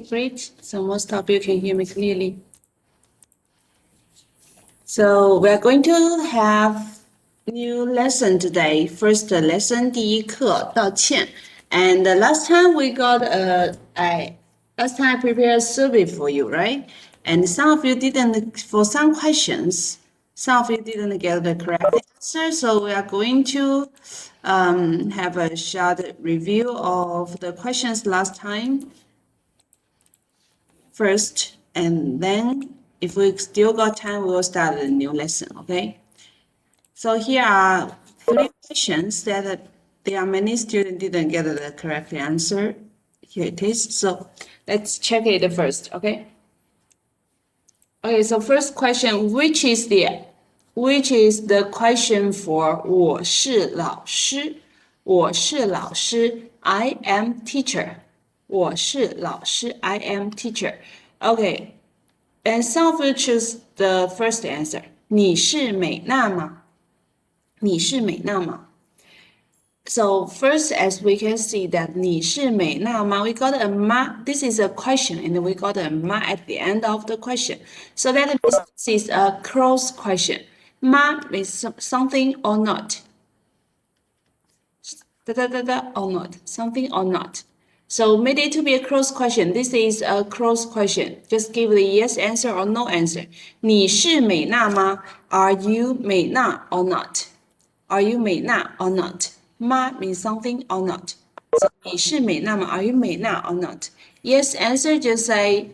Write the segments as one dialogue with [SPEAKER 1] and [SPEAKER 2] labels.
[SPEAKER 1] Great. So most of you can hear me clearly. So we're going to have new lesson today. First lesson 第一课道歉. And last time we got last time I prepared a survey for you, right? And some of you didn't, for some questions, some of you didn't get the correct answer. So we are going to have a short review of the questions last time first, and then if we still got time, we will start a new lesson, okay? So here are 3 questions that there are many students didn't get the correct answer. Here it is. So let's check it first, okay? Okay, so first question, which is the question for 我是老师? 我是老师, I am teacher. 我是老师, I am teacher. Okay, and some of you choose the first answer. 你是美娜吗? 你是美娜吗? So first, as we can see that 你是美娜吗? We got a ma. This is a question, and we got a ma at the end of the question. So that means this is a cross question. Ma means something or not. Or not. Something or not. So made it to be a cross question. This is a cross question. Just give the yes answer or no answer. 你是美娜吗? Are you 美娜 or not? Are you 美娜 or not? Ma means something or not. So 你是美娜吗? Are you 美娜 or not? Yes answer just say,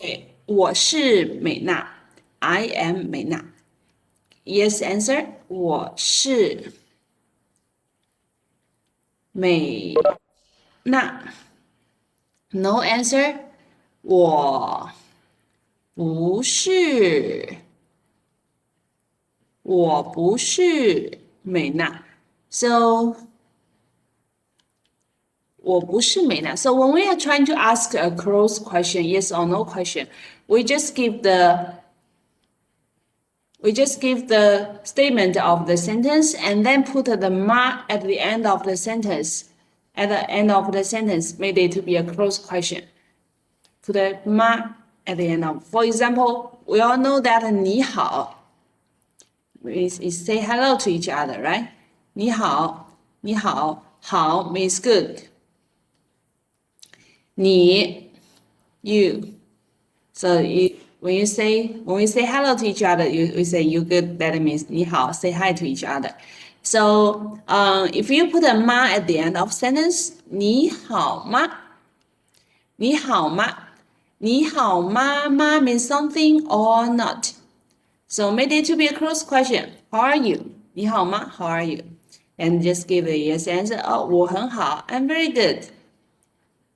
[SPEAKER 1] okay, 我是美娜. I am 美娜. Yes answer, 我是美娜. No answer, 我不是美娜. So 我不是美娜. So when we are trying to ask a close question, yes or no question, we just give the statement of the sentence and then put the ma at the end of the sentence. At the end of the sentence, made it to be a close question. Put a ma at the end of. For example, we all know that 你好 is say hello to each other, right? 你好, 你好, 好 means good. 你 you. So when we say hello to each other, we say you good. That means 你好, say hi to each other. So if you put a ma at the end of sentence, 你好吗? 你好吗? 你好吗? Ma means something or not. So made it to be a close question. How are you? 你好吗? How are you? And just give a yes answer. Oh, 我很好. I'm very good.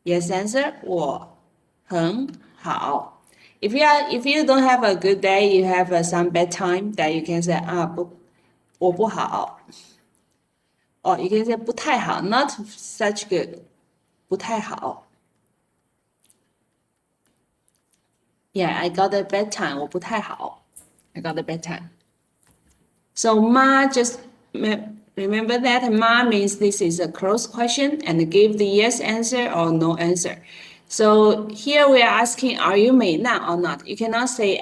[SPEAKER 1] Yes answer. 我很好. If you don't have a good day, you have some bad time, that you can say 我不好. Or you can say 不太好, not such good. 不太好. Yeah, I got a bad time. 我不太好. I got a bad time. So ma, just remember that ma means this is a close question and give the yes answer or no answer. So here we are asking, are you 美娜 or not? You cannot say,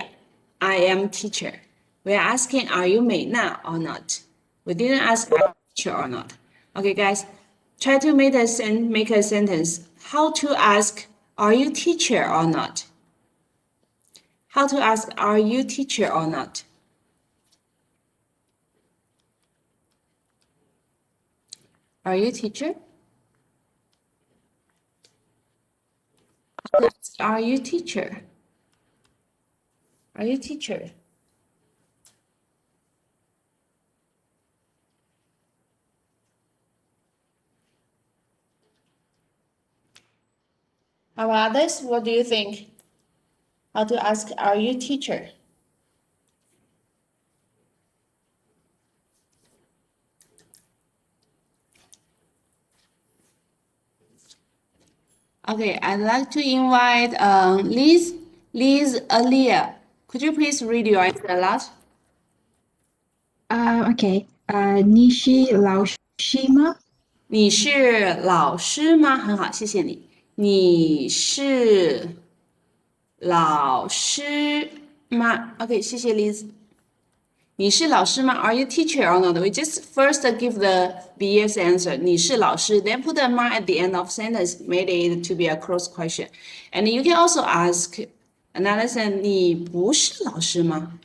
[SPEAKER 1] I am teacher. We are asking, are you 美娜 or not? We didn't ask, are you teacher or not? Okay, guys, try to make a sentence. How to ask, are you teacher or not? How to ask, are you teacher or not? Are you teacher? Are you teacher? Are you teacher? How about others? What do you think? How to ask, are you teacher? Okay, I'd like to invite Liz Alia. Could you please read your answer aloud?
[SPEAKER 2] OK，你是老师吗？
[SPEAKER 1] 你是老师吗？很好，谢谢你。你是老师吗 ？OK， 谢谢 Liz。你是老师吗 ？Are you teacher or not? We just first give the BS answer. 你是老师 then put a mark at the end of sentence, made it to be a cross question. And you can also ask another sentence. 你不是老师吗？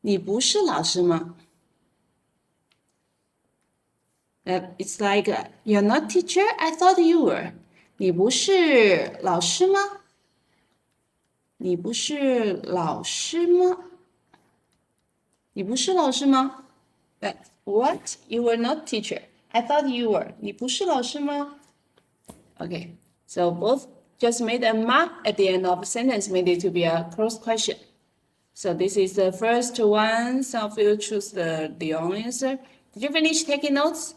[SPEAKER 1] 你不是老师吗？It's like you're not teacher. I thought you were. 你不是老师吗？你不是老师吗？你不是老师吗？ What? You were not teacher. I thought you were. 你不是老师吗 Okay, so both just made a mark at the end of a sentence, made it to be a cross question. So this is the first one. Some of you choose the only answer. Did you finish taking notes?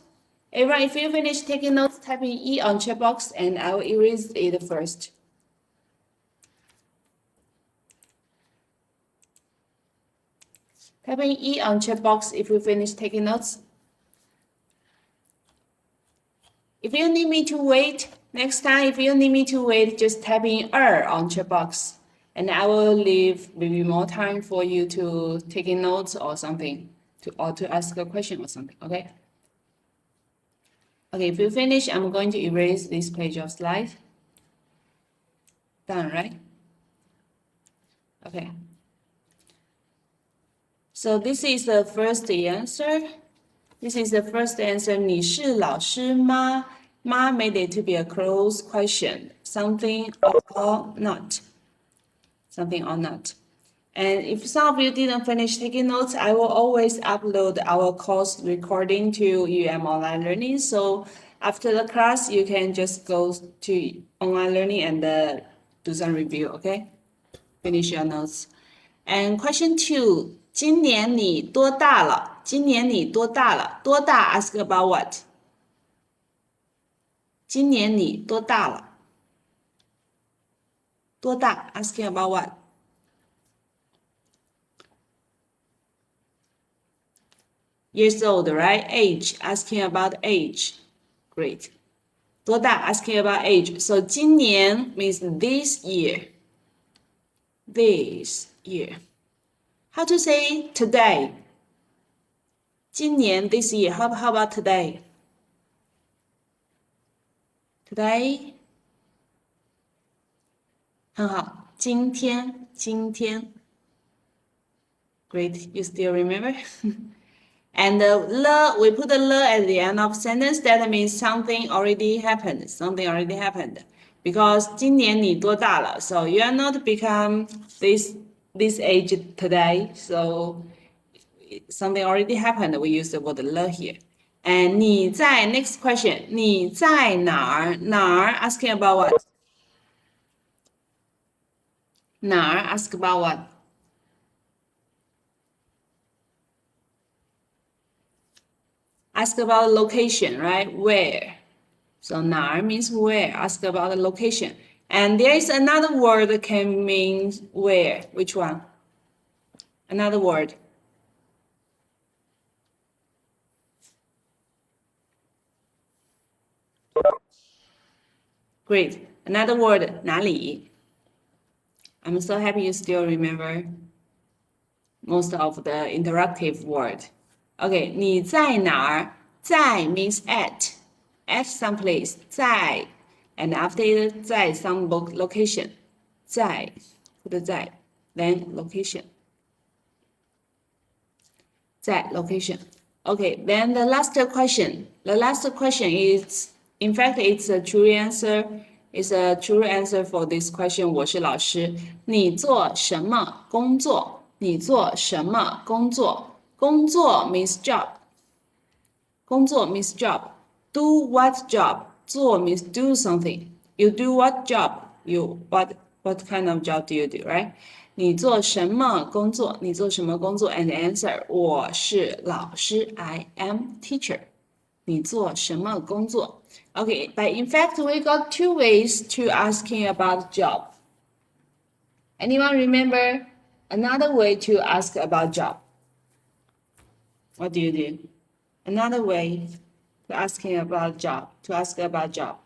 [SPEAKER 1] Everyone, if you finish taking notes, type in E on chat box and I will erase it first. Type in E on chat box if you finish taking notes. If you need me to wait, next time if you need me to wait, just type in on chat box. And I will leave maybe more time for you to take in notes or something, or to ask a question or something, okay? Okay, if you finish, I'm going to erase this page of slide. Done, right? Okay. So this is the first answer. This is the first answer. 你是老师吗? Ma made it to be a closed question. Something or not. Something or not. And if some of you didn't finish taking notes, I will always upload our course recording to Online Learning. So after the class, you can just go to Online Learning and do some review, okay? Finish your notes. And question 2, 今年你多大了？今年你多大了？多大 ask about what? 今年你多大了？多大 asking about what? Years old, right? Age, asking about age. Great. 多大 asking about age. So 今年 means this year. This year. How to say today? 今年 this year. How about today? Today? 很好，今天，今天。Great, you still remember? And le, we put the le at the end of sentence. That means something already happened. Something already happened. Because 今年你多大了? So you are not become this age today. So something already happened. We use the word le here. And 你在 next question. 你在哪儿? 哪儿 asking about what? 哪儿 ask about what? Ask about location, right? Where? So 哪儿 means where. Ask about the location. And there is another word that can mean where. Which one? Another word. Great. Another word, 哪里? I'm so happy you still remember most of the interactive word. Okay, 你在哪儿? 在 means at some place. 在 and after it, 在 some location. 在 put the 在 then location. 在 location. Okay, then the last question. The last question is, in fact, it's a true answer. It's a true answer for this question. 我是老师。你做什么工作？你做什么工作？工作 means job. 工作 means job. Do what job? 做 means do something. You do what job? What kind of job do you do, right? 你做什么工作？你做什么工作 ？And answer 我是老师 I am teacher. 你做什么工作 ？Okay, but in fact we got two ways to asking about job. Anyone remember another way to ask about job? What do you do? Another way to asking about job, to ask about job.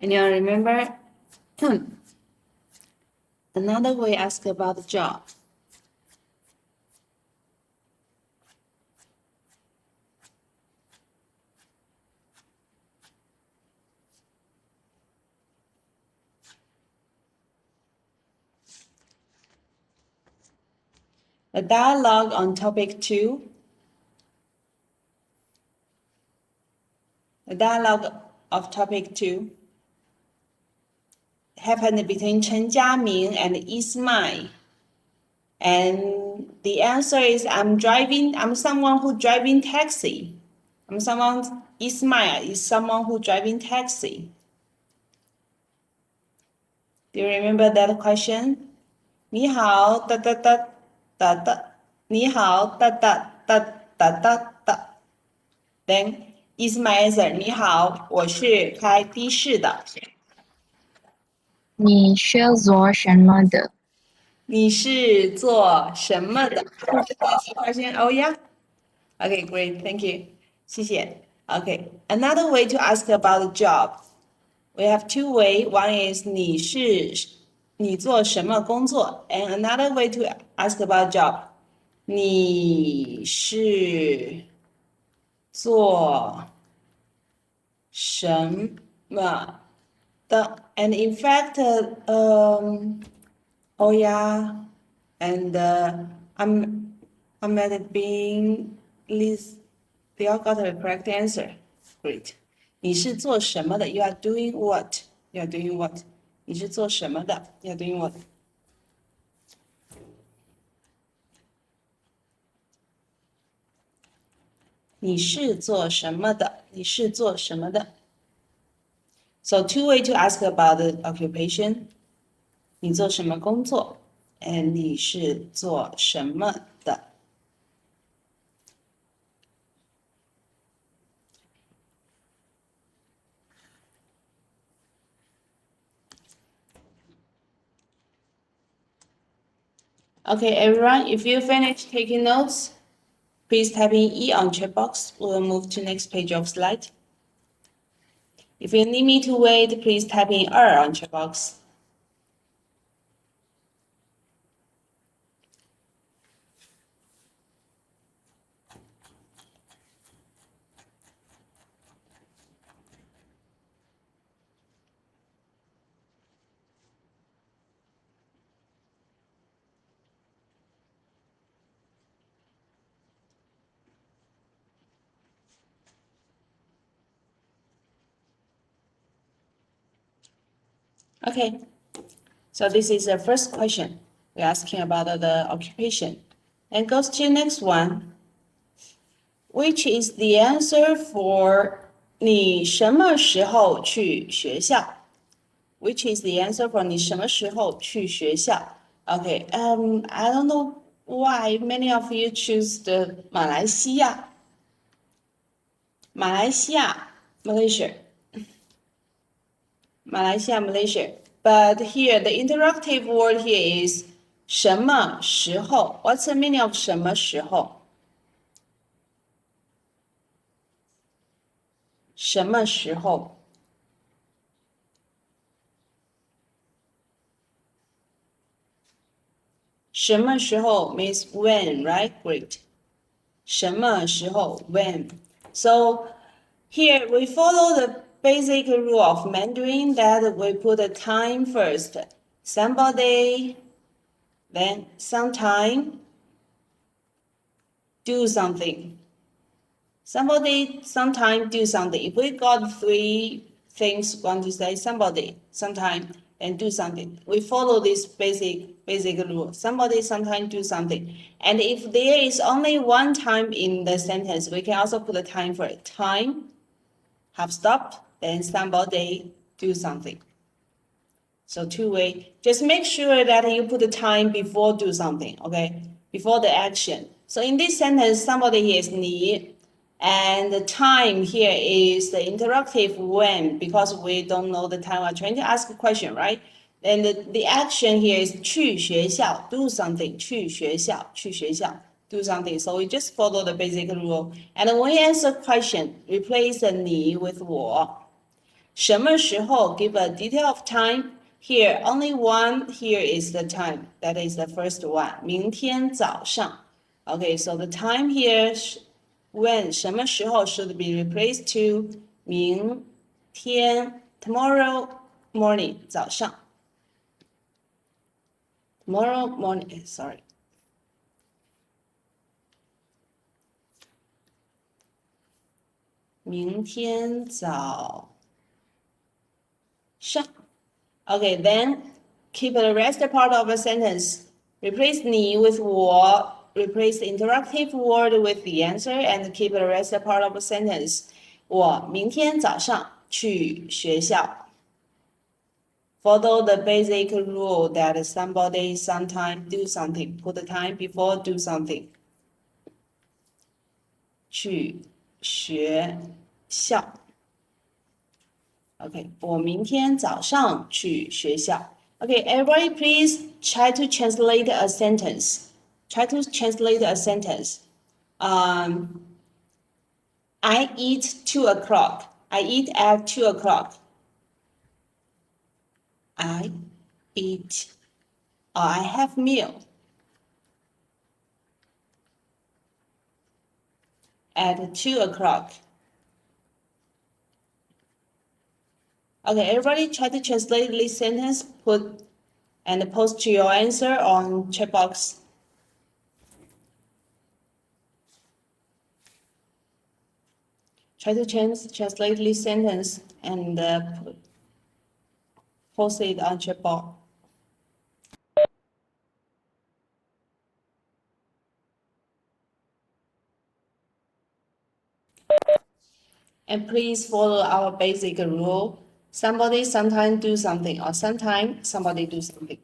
[SPEAKER 1] And you remember another way ask about the job. The dialogue on topic 2. The dialogue of topic 2 happened between Chen Jiaming and Ismail. And the answer is I'm someone who driving taxi. Ismail is someone who driving taxi. Do you remember that question? 你好，哒哒哒哒哒，你好，哒哒哒哒哒哒。Then is my answer. 你好，我是开的士的。
[SPEAKER 2] 你是做什么的？
[SPEAKER 1] 你是做什么的？Question. Oh yeah. Okay, great. Thank you. 谢谢。Okay. Another way to ask about the job. We have two way. One is 你做什么工作 and another way to ask about job. 你是做什么的 and in fact, oh yeah, and I'm at being Liz, they all got the correct answer. Great. 你是做什么的 You are doing what? You are doing what? 你是做什么的 You are doing what? 你是做什么的？你是做什么的？ So two way to ask about the occupation. 你做什么工作 and 你是做什么的？ Okay, everyone, if you finish taking notes, please type in E on chat box. We'll move to next page of slide. If you need me to wait, please type in R on chat box. Okay, so this is the first question. We're asking about the occupation. And goes to next one, which is the answer for 你什么时候去学校 Which is the answer for 你什么时候去学校 Okay, I don't know why many of you choose the 马来西亚 Malaysia. Malaysia. But here, the interactive word here is 什么时候 What's the meaning of 什么时候什么时候什么时候 means when, right? Great. 什么时候 when. So here we follow the basic rule of Mandarin that we put the time first. Somebody, then sometime, do something. Somebody, sometime, do something. If we got three things, want to say somebody, sometime, and do something. We follow this basic rule. Somebody, sometime, do something. And if there is only one time in the sentence, we can also put the time for it. Time, have stopped, then somebody, do something. So two way. Just make sure that you put the time before do something, okay? Before the action. So in this sentence, somebody here is 你, and the time here is the interactive when, because we don't know the time. We're trying to ask a question, right? And the action here is 去学校, do something, 去学校, do something. So we just follow the basic rule. And when we answer question, replace the 你 with 我.什么时候 give a detail of time. Here, only one here is the time. That is the first one. 明天早上. Okay, so the time here, when 什么时候 should be replaced to 明天 tomorrow morning 早上. Tomorrow morning, sorry. 明天早上. Okay, then keep the rest part of a sentence. Replace 你 with 我, replace the interactive word with the answer, and keep the rest part of a sentence. 我明天早上去学校. Follow the basic rule that somebody sometime do something. Put the time before do something. 去学校. Okay, 我明天早上去学校. Okay, everybody please try to translate a sentence. Try to translate a sentence. I eat 2 o'clock. I eat at 2 o'clock. I eat, or I have meal at 2 o'clock. Okay, everybody try to translate this sentence, put and post your answer on chat box. Try to translate this sentence and post it on chat box. And please follow our basic rule. Somebody sometime do something, or sometime somebody do something.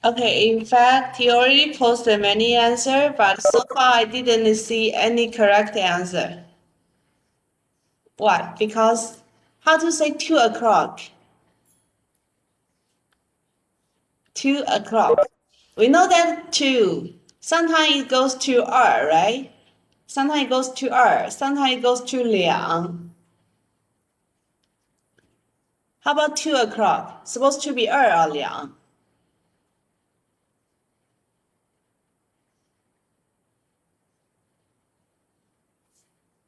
[SPEAKER 1] Okay, in fact, he already posted many answers, but so far I didn't see any correct answer. Why? Because how to say 2 o'clock? 2 o'clock. We know that 2. Sometimes it goes to 2, right? Sometimes it goes to 2. Sometimes it goes to 2. How about 2 o'clock? Supposed to be 2 or 2?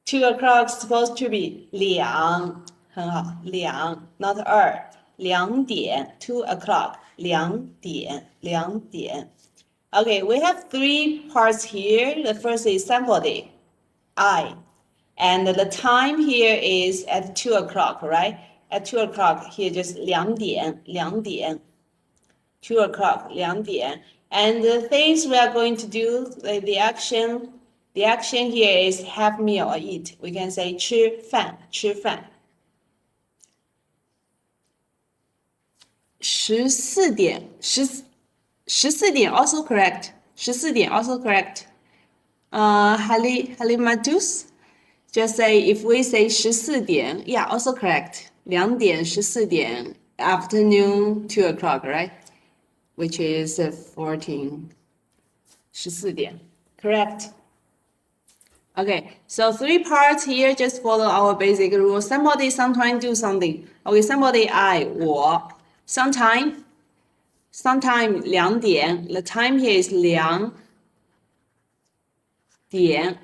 [SPEAKER 1] 2 o'clock supposed to be 2. 很好，两 not 二，2点 2 o'clock 2点2点。Okay, we have 3 parts here. The first is somebody, I, and the time here is at 2 o'clock, right? At 2 o'clock here just 2点2点 2 o'clock 2点 and the things we are going to do, the action here is have meal or eat. We can say 吃饭吃饭。14点14点 also correct. 14点 also correct. Halimatus, just say if we say 14点 yeah, also correct. 2点14点 afternoon 2 o'clock, right? Which is 14 14点 correct. Okay, so 3 parts here, just follow our basic rule. Somebody, sometime, do something. Okay, somebody, I, 我 sometime 2点 the time here is 2点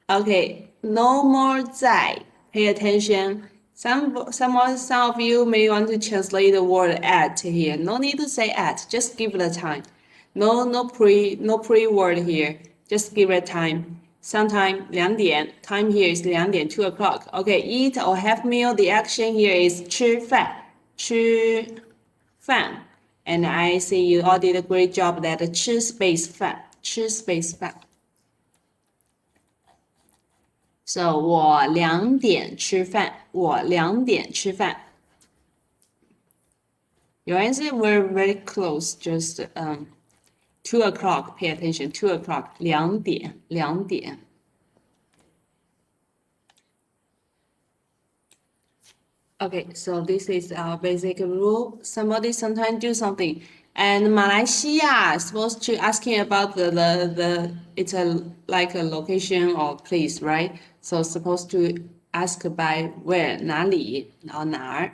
[SPEAKER 1] okay, no more 在 pay attention. Some of you may want to translate the word at here. No need to say at, just give the time. No pre word here. Just give it time. Sometime 2点 time here is 2点 2 o'clock. Okay, eat or have meal. The action here is 吃饭. And I see you all did a great job that 吃 space 饭 So 我2点吃饭 Your answer were very close, just 2 o'clock, pay attention, 2 o'clock, 2点 Okay, so this is our basic rule. Somebody sometimes do something. And Malaysia is supposed to asking about the it's like a location or place, right? So supposed to ask by where, 哪里 or 哪儿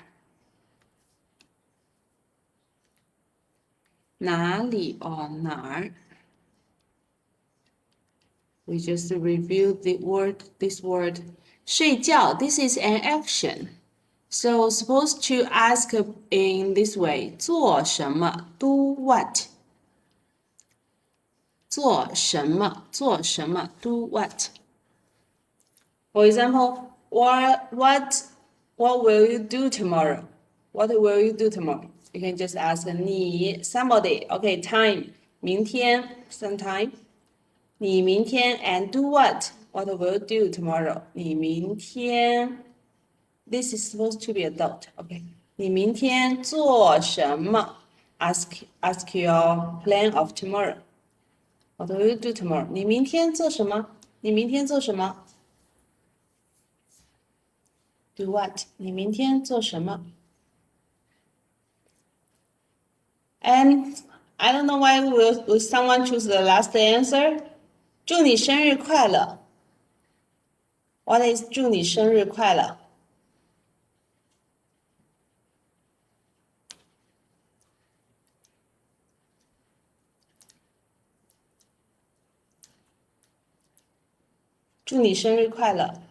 [SPEAKER 1] 哪里 or 哪儿 We just review this word. 睡觉, this is an action. So supposed to ask in this way, 做什么 do what? 做什么 do what? For example, what will you do tomorrow? What will you do tomorrow? You can just ask 你 somebody. Okay, time 明天 sometime. 你明天 and do what? What will you do tomorrow? 你明天 This is supposed to be adult. Okay. 你明天做什么 Ask your plan of tomorrow. What will you do tomorrow? 你明天做什么 Do what? 你明天做什么 And I don't know why will someone choose the last answer. 祝你生日快乐 What is 祝你生日快乐祝你生日快乐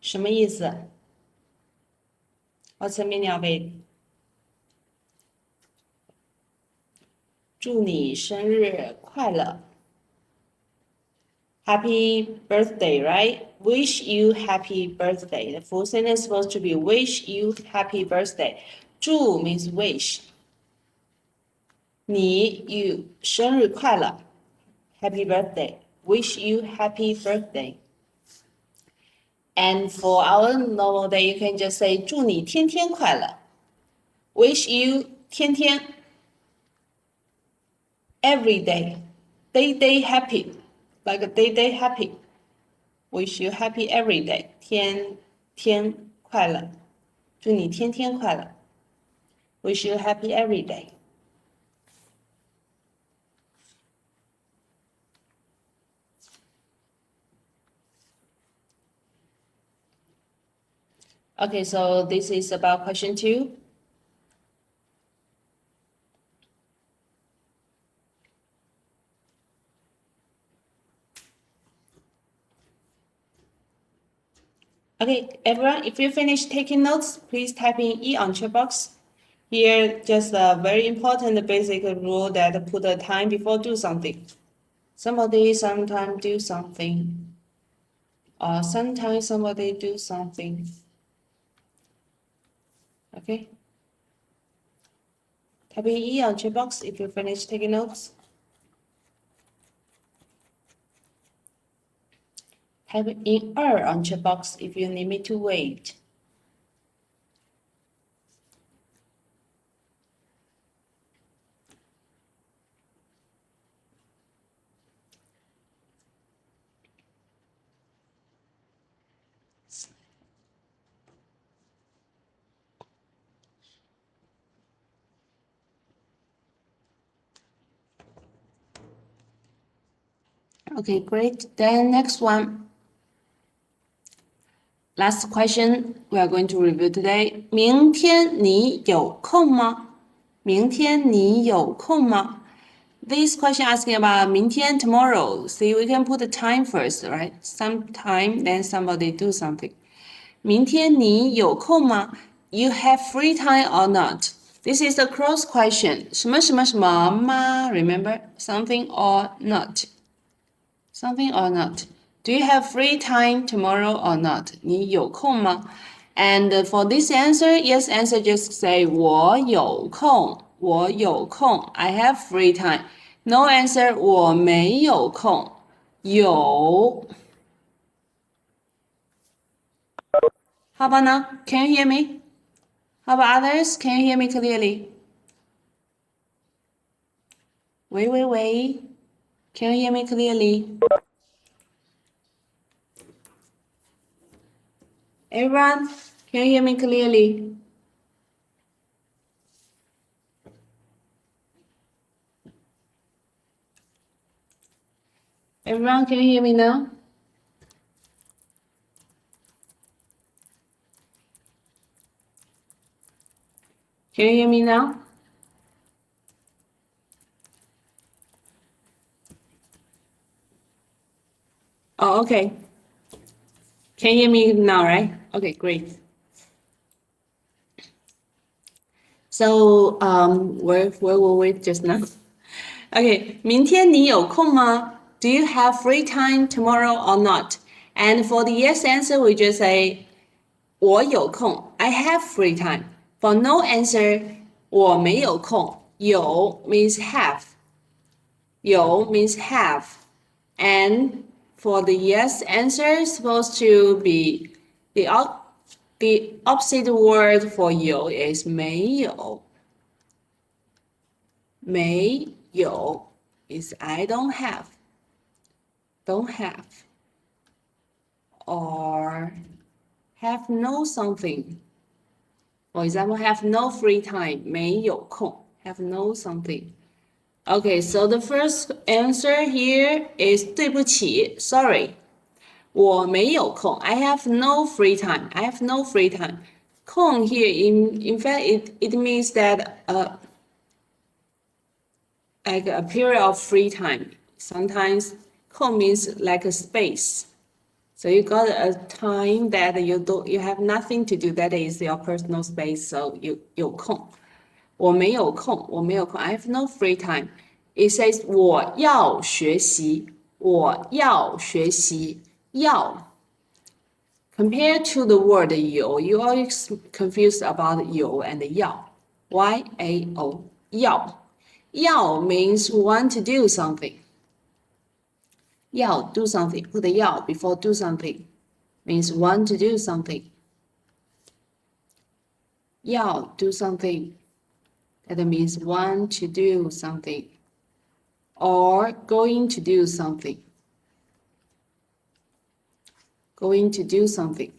[SPEAKER 1] 什么意思 What's the meaning of it? 祝你生日快乐 Happy birthday, right? Wish you happy birthday. The full sentence is supposed to be wish you happy birthday. 祝 means wish. 你 you 生日快乐 Happy birthday. Wish you happy birthday. And for our normal day, you can just say 祝你天天快乐 Wish you 天天 every day. Day happy. Like a day happy. Wish you happy every day. 天天快乐祝你天天快乐 Wish you happy every day. Okay, so this is about question 2. Okay, everyone, if you finish taking notes, please type in E on chat box. Here, just a very important basic rule that put a time before do something. Somebody sometime do something, or sometimes somebody do something. Okay? Type in E on chat box if you finish taking notes. Type in R on chat box if you need me to wait. Okay, great. Then next one. Last question we are going to review today. 明天你有空吗？明天你有空吗？ This question asking about 明天 tomorrow. See, we can put the time first, right? Sometime, then somebody do something. 明天你有空吗？ You have free time or not? This is a cross question. 什么什么什么吗？ Remember, something or not. Something or not. Do you have free time tomorrow or not? 你有空吗？ And for this answer, yes answer just say 我有空，我有空。I have free time. No answer 我没有空。有。How about now? Can you hear me? How about others? Can you hear me clearly? 喂喂喂 Can you hear me clearly? Everyone, can you hear me clearly? Everyone, can you hear me now? Can you hear me now? Oh, okay. Can you hear me now, right? Okay, great. So, where were we just now? Okay, 明天你有空吗? Do you have free time tomorrow or not? And for the yes answer, we just say 我有空 I have free time. For no answer, 我没有空有 means have. 有 means have. And for the yes answer, supposed to be the opposite word for 有 is 没有. 没有 is I don't have. Don't have. Or have no something. For example, have no free time. 没有空 have no something. Okay, so the first answer here is 对不起 sorry. 我没有空 I have no free time. I have no free time. 空 here, in fact, it means that like a period of free time. Sometimes 空 means like a space. So you got a time that you have nothing to do. That is your personal space. So 有空。我没有空，我没有空。I have no free time. It says 我要学习，我要学习，要。Compared to the word 有 you always confused about 有 and 要。Y-A-O 要。要 means want to do something. 要 do something. Put the 要 before do something. Means want to do something. 要 do something. That means want to do something. Or going to do something. Going to do something.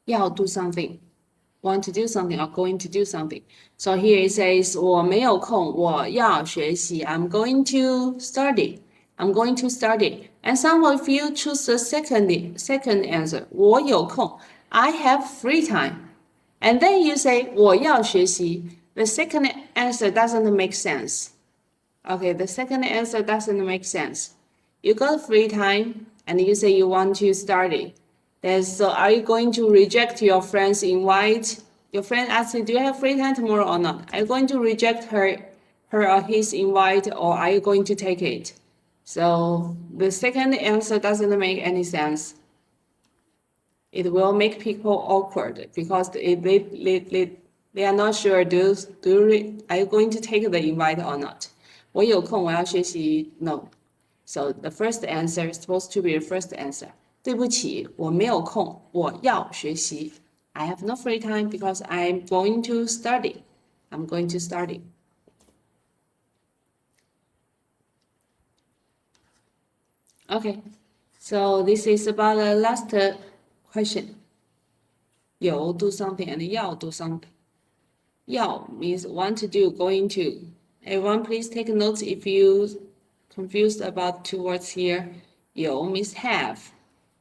[SPEAKER 1] 要 do something. Want to do something or going to do something. So here it says 我没有空，我要学习. I'm going to study. I'm going to study. And some of you choose the second answer. 我有空. I have free time. And then you say 我要学习. The second answer doesn't make sense. Okay, the second answer doesn't make sense. You got free time and you say you want to study. Then so are you going to reject your friend's invite? Your friend asks you, do you have free time tomorrow or not? Are you going to reject her or his invite, or are you going to take it? So the second answer doesn't make any sense. It will make people awkward because they are not sure are you going to take the invite or not? 我有空，我要学习。No. So the first answer is supposed to be the first answer. 对不起，我没有空，我要学习。I have no free time because I'm going to study. I'm going to study. Okay, so this is about the last question. 有 do something and 要 do something. 要 means want to do, going to. Everyone please take notes if you confused about two words here. 有 means have.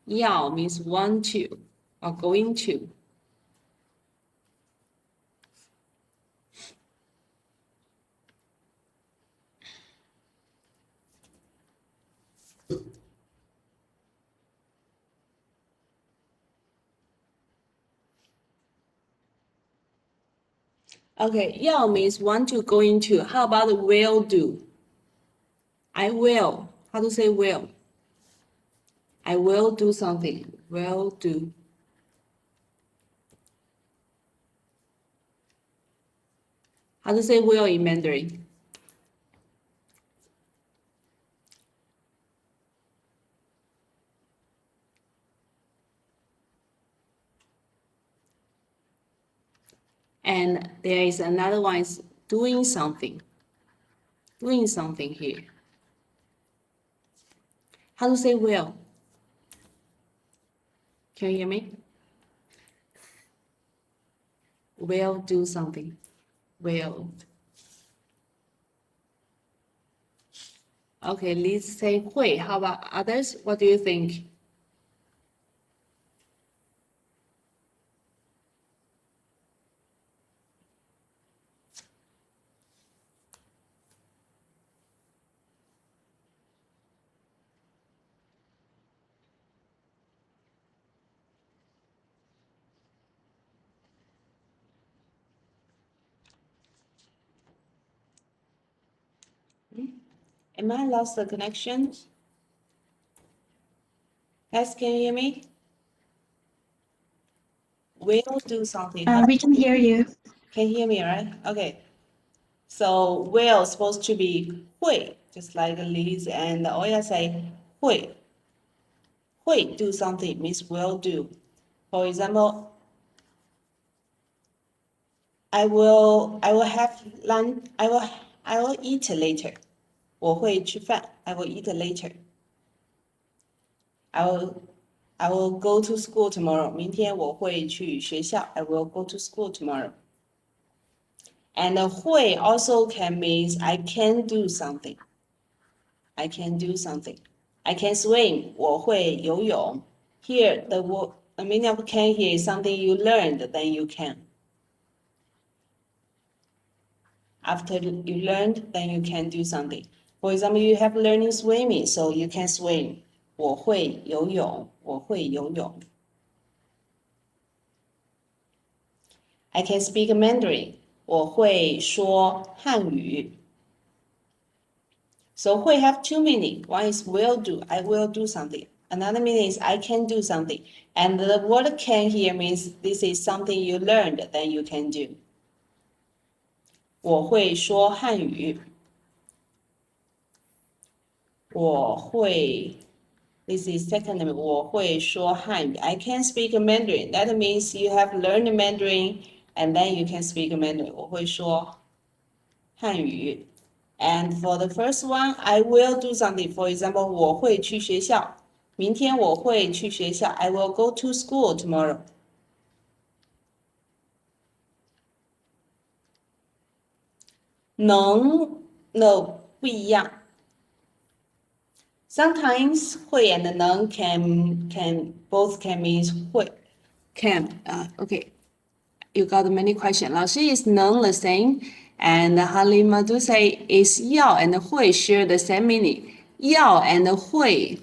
[SPEAKER 1] 要 means want to or going to. Okay, 要 means want to, going to. How about will do? I will. How to say will? I will do something. Will do. How to say will in Mandarin? And there is another one is doing something. Doing something here. How to say will? Can you hear me? Will do something. Will. Okay, let's say 会. How about others? What do you think? Am I lost the connection? Guys, can you hear me? Will do something.
[SPEAKER 2] We can hear you.
[SPEAKER 1] Can you hear me, right? Okay. So will supposed to be 会, just like Liz and Oya say 会. 会 do something means will do. For example, I will have lunch. I will eat later. 我会吃饭. I will eat later. I will go to school tomorrow. 明天我会去学校. I will go to school tomorrow. And 会 also can means I can do something. I can do something. I can swim. 我会游泳. Here, the meaning of can here is something you learned, then you can. After you learned, then you can do something. For example, you have learning swimming, so you can swim. 我会游泳. 我会游泳. I can speak Mandarin. 我会说汉语. So 会 have two meaning. One is will do. I will do something. Another meaning is I can do something. And the word can here means this is something you learned, then you can do. 我会说汉语. 我会 This is second name. 我会说汉语. I can speak Mandarin. That means you have learned Mandarin and then you can speak Mandarin. 我会说汉语. And for the first one, I will do something. For example, 我会去学校. 明天我会去学校. I will go to school tomorrow. 能 no 不一样. Sometimes 会 and 能 both can means 会. Okay. You got many questions. 老师 is 能 the same, and Halimatu say is 要 and 会 share the same meaning. 要 and 会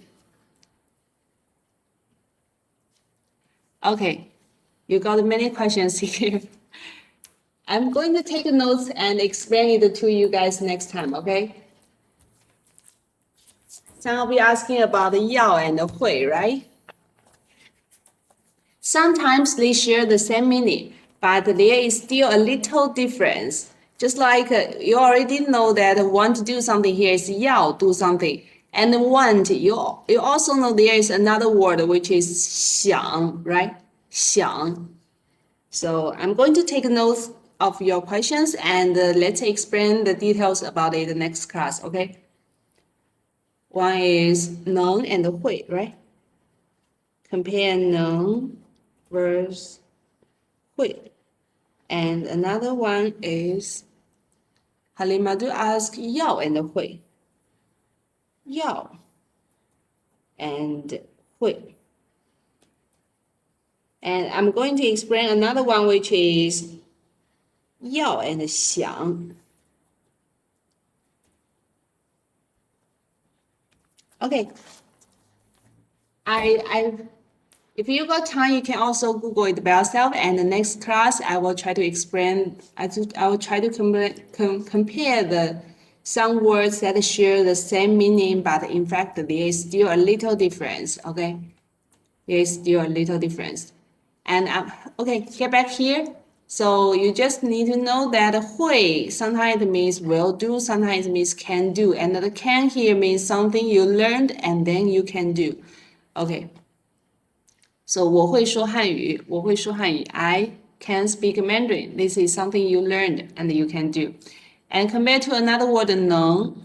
[SPEAKER 1] Okay, you got many questions here. I'm going to take notes and explain it to you guys next time, okay? Some will be asking about the 要 and the 会, right? Sometimes they share the same meaning, but there is still a little difference. Just like you already know that want to do something here is 要 do something, and want you also know there is another word which is 想, right? 想. So I'm going to take notes of your questions and let's explain the details about it in the next class, okay? One is 能 and 会, right? Compare 能 versus 会. And another one is Halimadu ask 要 and 会. 要 and 会. And I'm going to explain another one which is 要 and 想. Okay. If you got time, you can also Google it by yourself. And the next class, I will try to explain. I will try to compare the some words that share the same meaning, but in fact there is still a little difference. Okay, there is still a little difference. And okay, get back here. So you just need to know that 会 sometimes it means will do, sometimes it means can do, and the can here means something you learned and then you can do. Okay. So 我会说汉语，我会说汉语。I can speak Mandarin. This is something you learned and you can do. And compared to another word 能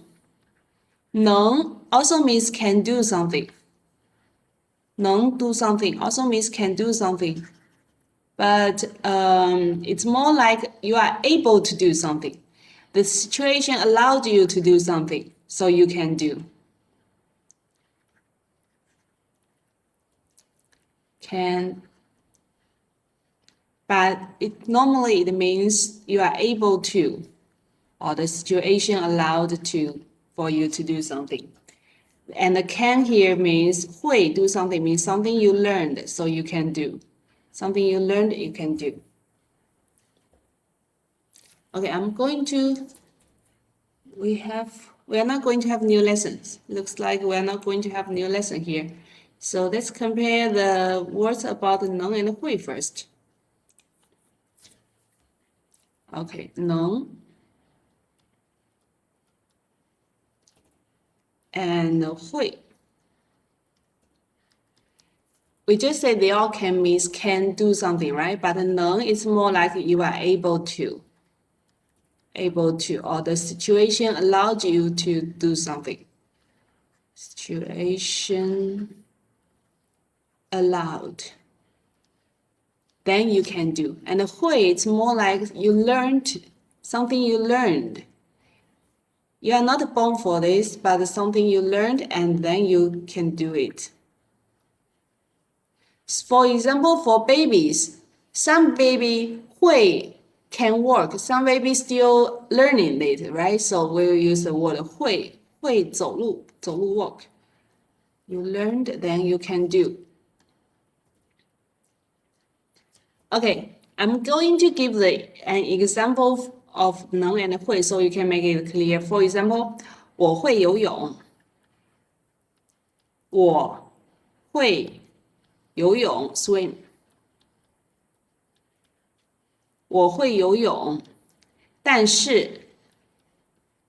[SPEAKER 1] also means can do something. 能 do something also means can do something. But it's more like you are able to do something. The situation allowed you to do something, so you can do. Can, but normally it means you are able to, or the situation allowed to for you to do something. And the can here means 会 do something means something you learned, so you can do. Something you learned, you can do. Okay, we are not going to have new lessons. Looks like we are not going to have new lesson here. So let's compare the words about 能 and 会 first. Okay, 能 and 会. We just say they all can means can do something, right? But 能 is more like you are able to, or the situation allowed you to do something. Situation allowed. Then you can do. And 会, it's more like you learned, something you learned. You are not born for this, but something you learned and then you can do it. For example, for babies, some baby 会 can walk, some baby still learning it, right? So we'll use the word 会走路 walk. You learned, then you can do. Okay, I'm going to give an example of 能 and 会 so you can make it clear. For example, 我会游泳。我会游泳 swim. 我会游泳，但是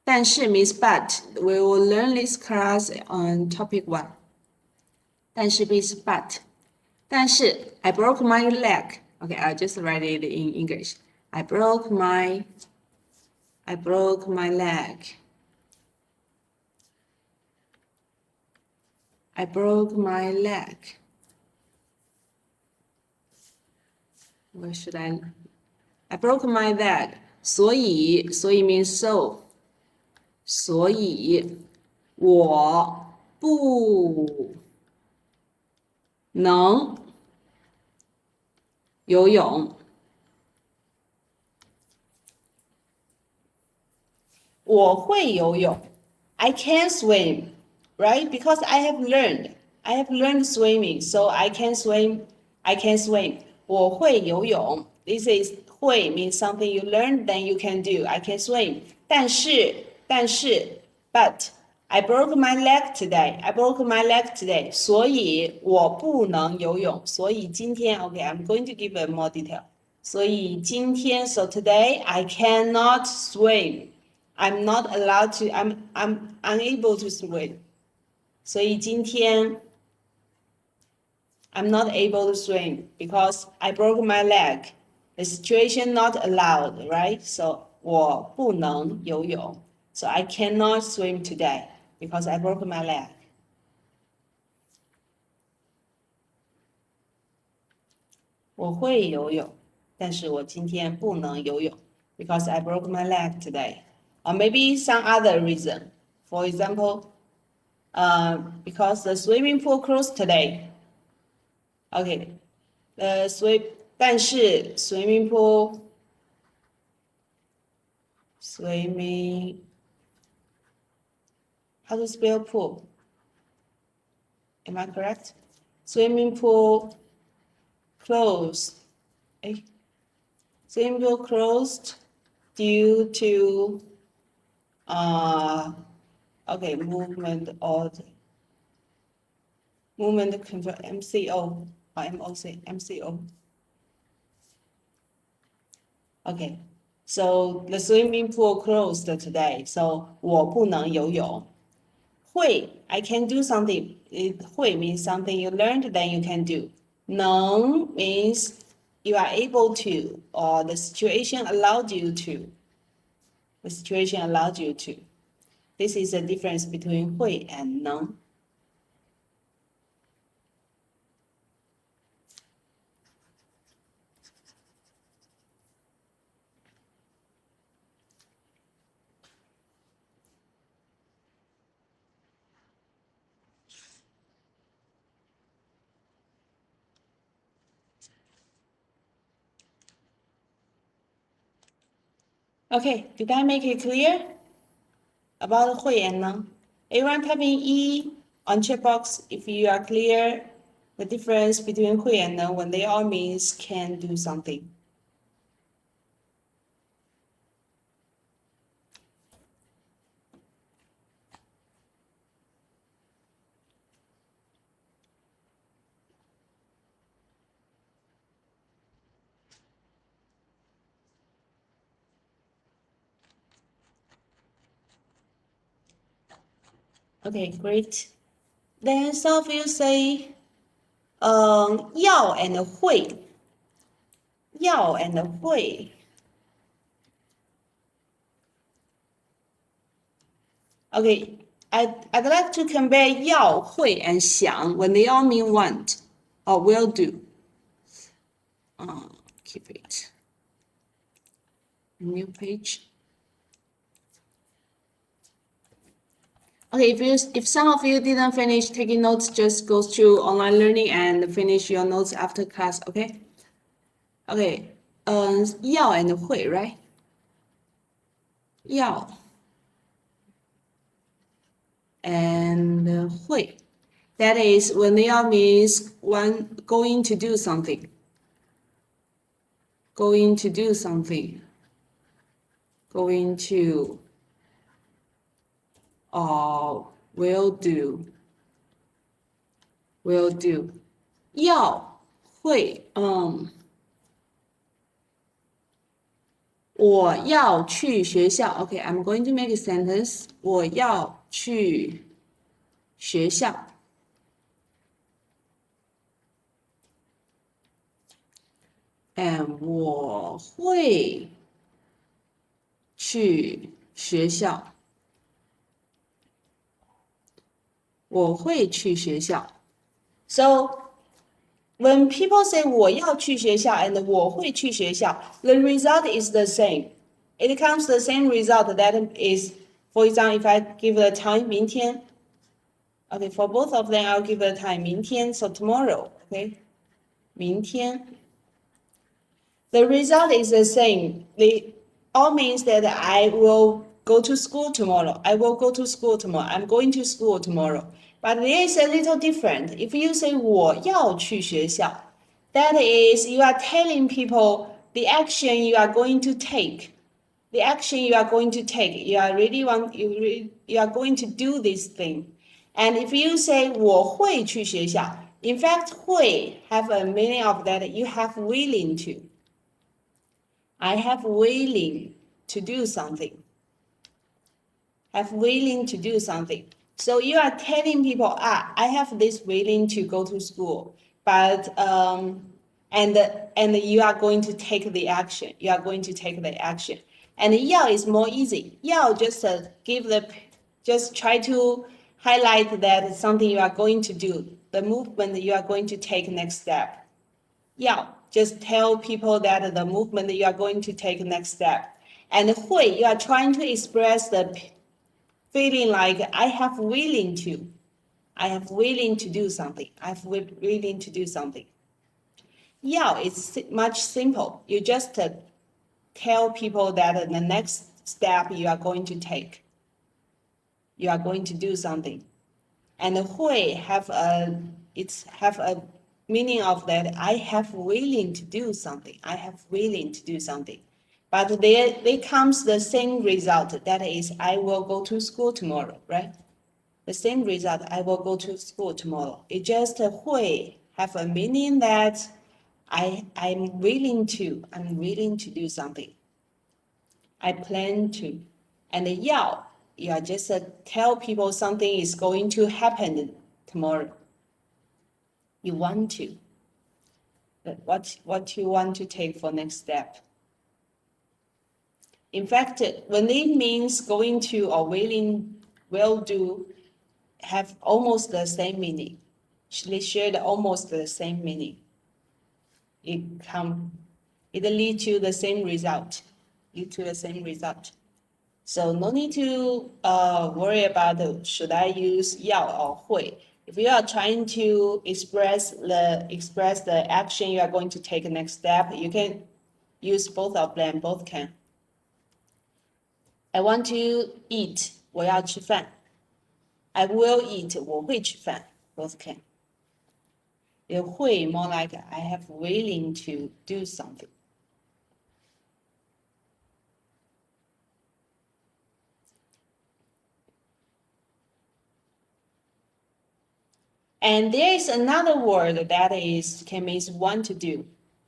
[SPEAKER 1] means but. We will learn this class on topic 1. 但是 means but. 但是 I broke my leg. Okay, I'll just write it in English. I broke my leg. I broke my leg. Where should I broke my leg. 所以 means so. 所以我不能游泳。我会游泳。I can swim, right? Because I have learned swimming, so I can swim I can swim. 我会游泳。This is 会 means something you learn, then you can do. I can swim. 但是 but I broke my leg today. I broke my leg today. 所以我不能游泳。所以今天 okay, I'm going to give a more detail. 所以今天 so today I cannot swim. I'm not allowed to. I'm unable to swim. 所以今天 I'm not able to swim because I broke my leg. The situation not allowed, right? So 我不能游泳. So I cannot swim today because I broke my leg. 我会游泳，但是我今天不能游泳 because I broke my leg today. Or maybe some other reason. For example, because the swimming pool closed today. Okay,但是 swimming pool how to spell pool? Am I correct? Swimming pool closed. Swimming pool closed due to movement control MCO or MCO. Okay, so the swimming pool closed today, so 我不能游泳。会 I can do something. 会 means something you learned, then you can do. 能 means you are able to, or the situation allowed you to. The situation allowed you to. This is the difference between 会 and 能。Okay, did I make it clear about 会 and 能? Everyone type in E on chat box if you are clear the difference between 会 and 能 when they all means can do something. Okay, great. Then some of you say, 要 and 会. 要 and 会. Okay, I'd like to compare 要, 会 and 想 when they all mean want or will do. Keep it. New page. Okay, if some of you didn't finish taking notes, just go to online learning and finish your notes after class, okay? Okay, 要 and 会, right? 要 and 会. That is when they all means one going to do something. Going to do something. Going to or will do. Will do. 要会我要去学校 Okay, I'm going to make a sentence. 我要去学校 and 我会去学校我会去学校 So when people say 我要去学校 and 我会去学校 the result is the same. It comes the same result that is, for example, if I give the time 明天 Okay, for both of them, I'll give the time 明天 so tomorrow, okay? 明天 The result is the same. They all means that I will go to school tomorrow. I will go to school tomorrow. I'm going to school tomorrow. But there is a little different. If you say 我要去学校 That is, you are telling people the action you are going to take. The action you are going to take. You are going to do this thing. And if you say 我会去学校, in fact, 会 have a meaning of that you have willing to. I have willing to do something. Have willing to do something. So you are telling people, I have this willing to go to school, but and you are going to take the action. You are going to take the action. And 要 is more easy. 要 just try to highlight that something you are going to do, the movement you are going to take next step. 要 just tell people that the movement you are going to take next step. And 会 you are trying to express the feeling like I have willing to. I have willing to do something. I have willing to do something. 要 is much simple. You just tell people that the next step you are going to take. You are going to do something. And 会 have a meaning of that I have willing to do something. I have willing to do something. But there comes the same result. That is, I will go to school tomorrow, right? The same result, I will go to school tomorrow. It just 会 have a meaning that I'm willing to do something. I plan to. And 要, you are just tell people something is going to happen tomorrow. You want to. What you want to take for next step. In fact, when it means going to or will do, have almost the same meaning. They share almost the same meaning. It leads to the same result. So no need to worry about should I use 要 or 会. If you are trying to express the action you are going to take next step, you can use both of them. Both can. I want to eat. 我要吃饭. I will eat. 我会吃饭. Both can. 也会 more like I have willing to do something. And there is another word that can mean want to do.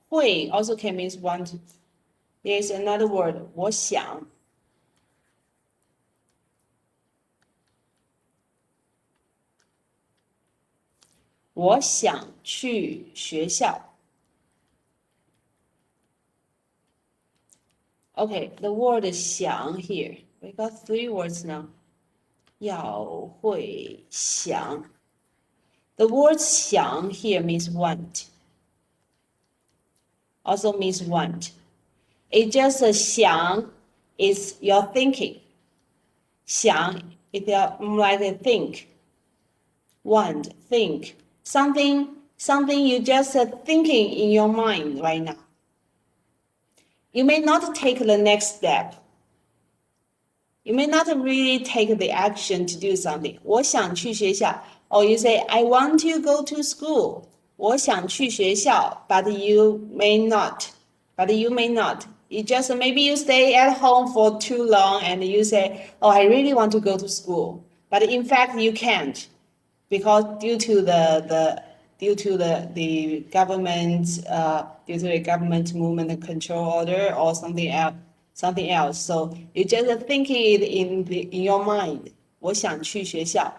[SPEAKER 1] 会 also can mean want to. There is another word, 我想. "我想去学校." Okay, the word 想 here. We got 3 words now. 要会想. The word 想 here means want. Also means want. It just 想 is your thinking. 想 is like think. Want, think. Something you just thinking in your mind right now. You may not take the next step. You may not really take the action to do something. 我想去学校. Or you say, I want to go to school. 我想去学校, but you may not. You just, maybe you stay at home for too long and you say, oh, I really want to go to school. But in fact, you can't. Because due to the government movement control order or something else. So you just thinking it in your mind. 我想去学校.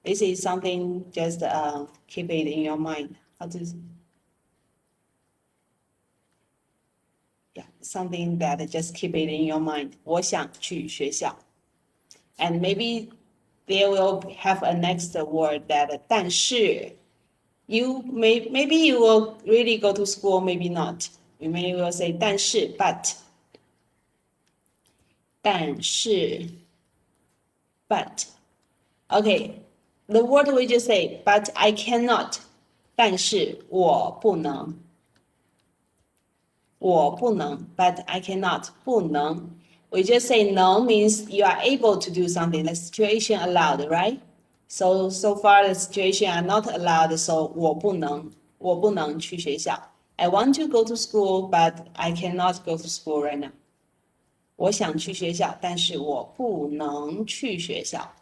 [SPEAKER 1] This is something just keep it in your mind. Something that just keep it in your mind. 我想去学校. And maybe they will have a next word that 但是 maybe you will really go to school, maybe not. You may will say 但是 but. 但是 but. Okay, the word we just say but I cannot. 但是我不能. 我不能 but I cannot. 不能. We just say no means you are able to do something. The situation allowed, right? So far the situation are not allowed, so 我不能.我不能去学校。I want to go to school, but I cannot go to school right now. 我想去学校，但是我不能去学校。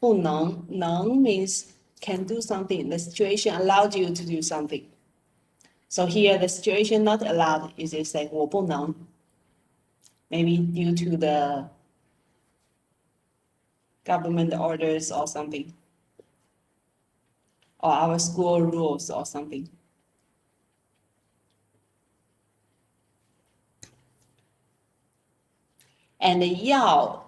[SPEAKER 1] 不能，能 means can do something. The situation allowed you to do something. So here, the situation not allowed is you say 我不能。Maybe due to the government orders or something, or our school rules or something. And 要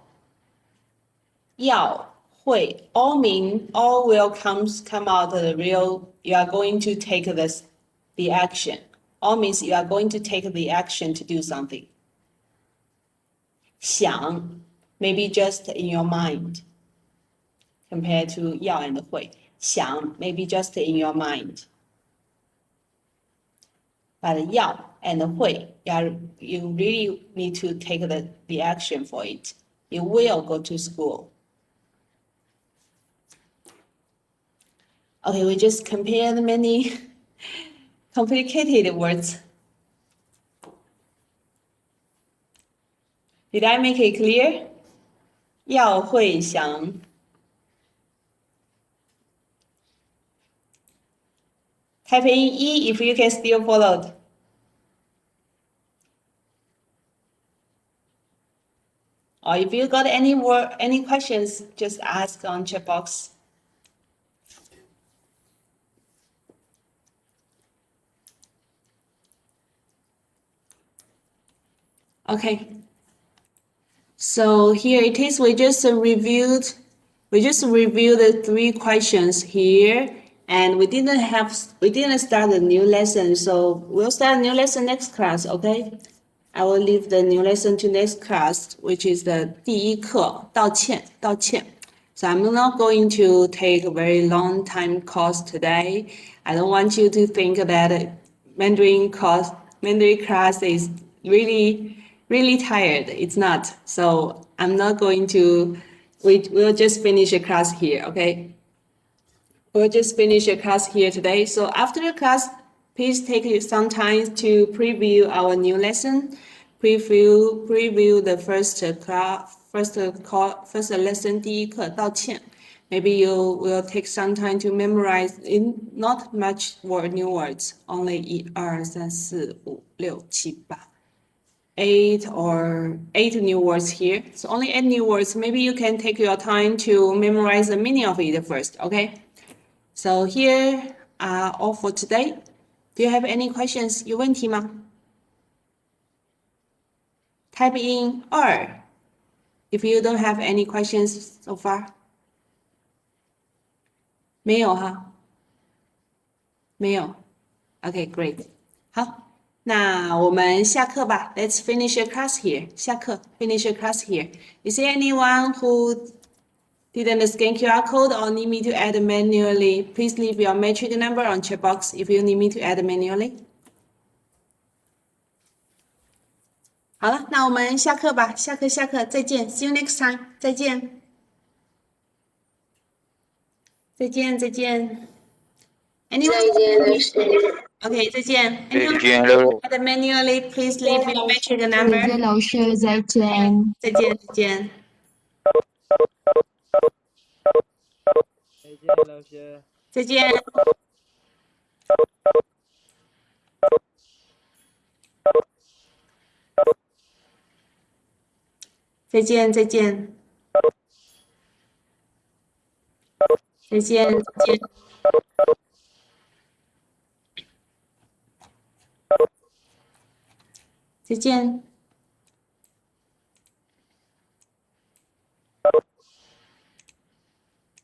[SPEAKER 1] 会 all mean all will come out the real. You are going to take the action. All means you are going to take the action to do something. 想 maybe just in your mind compared to 要 and 会。想 maybe just in your mind. But 要 and 会 you really need to take the action for it. You will go to school. Okay, we just compared many complicated words. Did I make it clear? 要会想 Type in E if you can still follow. Or if you got any questions, just ask on chat box. Okay. So here it is. We just reviewed the 3 questions here, and we didn't start a new lesson. So we'll start a new lesson next class. Okay. I will leave the new lesson to next class, which is the 第一课道歉。So I'm not going to take a very long time course today. I don't want you to think that Mandarin class is really tired. It's not. So I'm not going to. We'll just finish a class here. Okay. We'll just finish a class here today. So after the class, please take some time to preview our new lesson. Preview the first lesson 第一课道歉. Maybe you will take some time to memorize in not much new words, only 1, 2, 3, 4, 5, 6, 7, 8. 8 new words here. So only 8 new words. Maybe you can take your time to memorize the meaning of it first, okay? So here are all for today. Do you have any questions? 有问题吗？ Type in 2 if you don't have any questions so far. 没有哈？没有。Okay, great. 好，那我们下课吧。Let's finish your class here. 下课 finish your class here. Is there anyone who didn't scan QR code or need me to add manually? Please leave your metric number on chat box if you need me to add manually. 好了，那我们下课吧。下课，再见。See you next time. 再见。Anyone? Okay, 再见。Anyone add manually? Please leave your metric number.
[SPEAKER 2] 谢谢老师，再见。
[SPEAKER 1] 再见。
[SPEAKER 3] 再见，老师。
[SPEAKER 1] 再见。再见。再见。再见。